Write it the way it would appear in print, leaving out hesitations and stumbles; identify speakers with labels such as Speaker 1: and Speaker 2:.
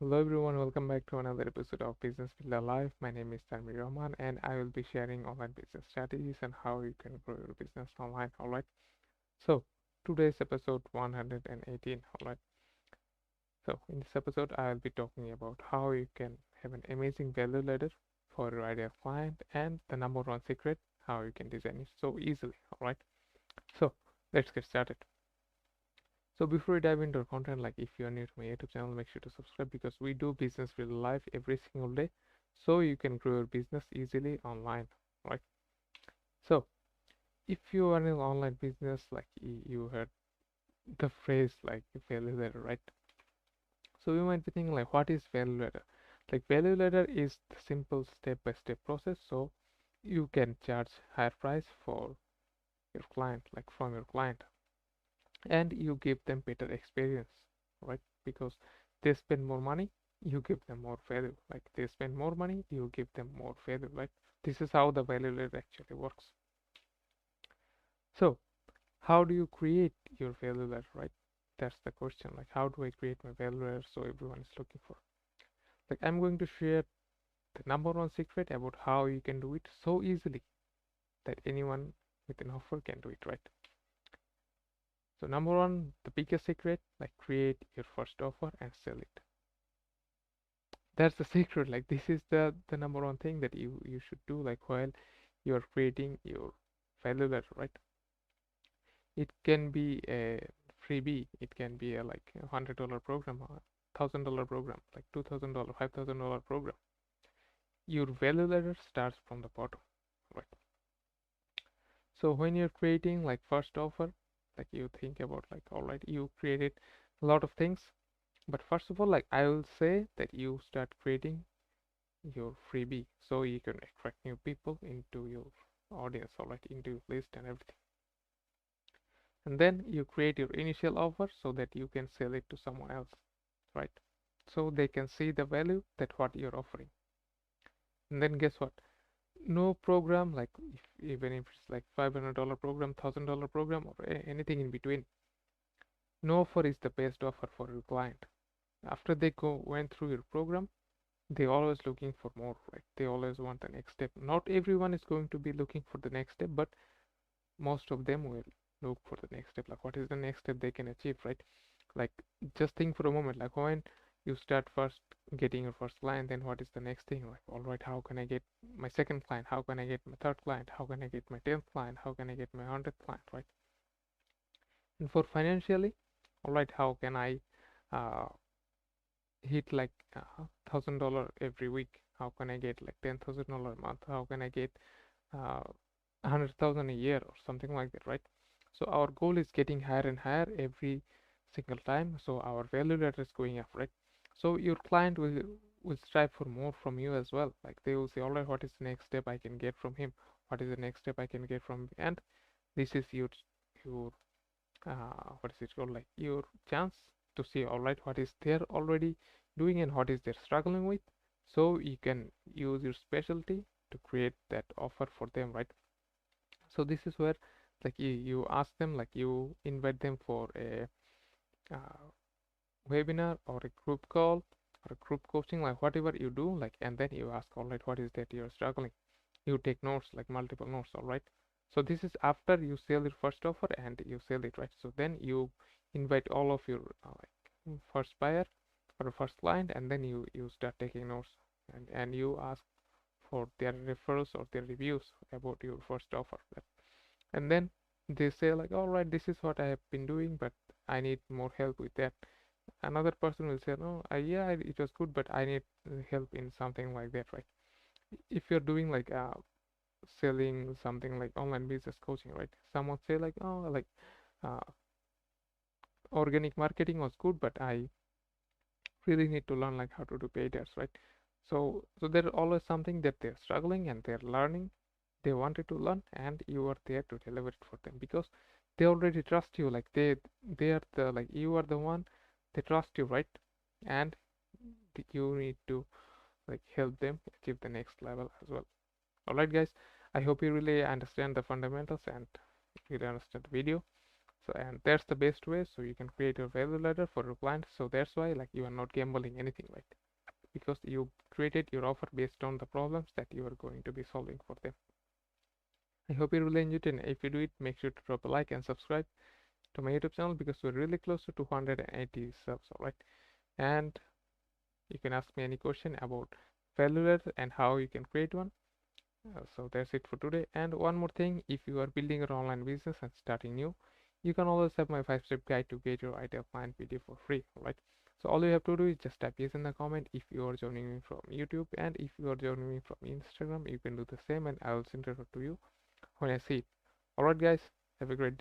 Speaker 1: Hello everyone, welcome back to another episode of Business Builder Live. My name is Tanvir Rahman and I will be sharing online business strategies and how you can grow your business online. Alright, so today's episode 118. Alright, so in this episode, I will be talking about how you can have an amazing value ladder for your ideal client and the number one secret how you can design it so easily. Alright, so let's get started. So before we dive into our content, like if you are new to my YouTube channel, make sure to subscribe because we do business real life every single day, so you can grow your business easily online, right? So if you are in an online business, like you heard the phrase like value ladder, right? So you might be thinking like, what is value ladder? Like value ladder is the simple step-by-step process, so you can charge higher price for your client, like from your client, and you give them better experience, right? Because they spend more money, you give them more value. Like they spend more money, you give them more value, right? This is how the value ladder actually works. So how do you create your value ladder, right? That's the question. Like how do I create my value ladder so everyone is looking for? Like I'm going to share the number one secret about how you can do it so easily that anyone with an offer can do it, right? So number one, the biggest secret, like create your first offer and sell it. That's the secret. Like this is the number one thing that you should do, like while you're creating your value ladder, right? It can be a freebie, it can be a like $100 program, or $1,000 program, like $2,000, $5,000 program. Your value ladder starts from the bottom, right? So when you're creating like first offer, like you think about like, all right, you created a lot of things, but first of all, like I will say that you start creating your freebie so you can attract new people into your audience, all right, into your list and everything. And then you create your initial offer so that you can sell it to someone else, right? So they can see the value that what you're offering. And then guess what? No program, like even if it's like $500 program, $1,000 program, or anything in between, no offer is the best offer for your client. After they went through your program, they always looking for more, right? They always want the next step. Not everyone is going to be looking for the next step, but most of them will look for the next step. Like what is the next step they can achieve, right? Like just think for a moment, like when you start first getting your first client, then what is the next thing? Like, all right, how can I get my second client? How can I get my third client? How can I get my 10th client? How can I get my 100th client, right? And for financially, all right, how can I uh, hit like $1,000 every week? How can I get like $10,000 a month? How can I get 100,000 a year or something like that, right? So our goal is getting higher and higher every single time. So our value ladder is going up, right? So your client will strive for more from you as well. Like they will say, all right, what is the next step I can get from him? What is the next step I can get from? And this is your what is it called? Like your chance to see, all right, what is they're already doing and what is they're struggling with. So you can use your specialty to create that offer for them, right? So this is where like you ask them, like you invite them for a uh, webinar or a group call or a group coaching, like whatever you do, like, and then you ask, all right, what is that you're struggling? You take notes, like multiple notes, all right? So this is after you sell your first offer and you sell it, right? So then you invite all of your like first buyer or first client, and then you start taking notes, and you ask for their referrals or their reviews about your first offer. And then they say like, all right, this is what I have been doing, but I need more help with that. Another person will say, no, yeah, it was good, but I need help in something like that, right? If you're doing like selling something like online business coaching, right? Someone say like, oh, like uh, organic marketing was good, but I really need to learn like how to do paid ads, right? So there's always something that they're struggling and they're learning, they wanted to learn, and you are there to deliver it for them because they already trust you. Like they are the, like you are the one, they trust you, right? And you need to like help them achieve the next level as well. All right, guys, I hope you really understand the fundamentals and really understand the video. So and that's the best way. So you can create a value ladder for your client. So that's why like you are not gambling anything, right? Because you created your offer based on the problems that you are going to be solving for them. I hope you really enjoyed it, and if you do it, make sure to drop a like and subscribe to my YouTube channel because we're really close to 280 subs, alright? And you can ask me any question about failure and how you can create one. So that's it for today. And one more thing, if you are building your online business and starting new, you can always have my 5-step guide to get your ideal client video for free, alright? So all you have to do is just type yes in the comment if you are joining me from YouTube, and if you are joining me from Instagram, you can do the same and I will send it to you when I see it. Alright guys, have a great day.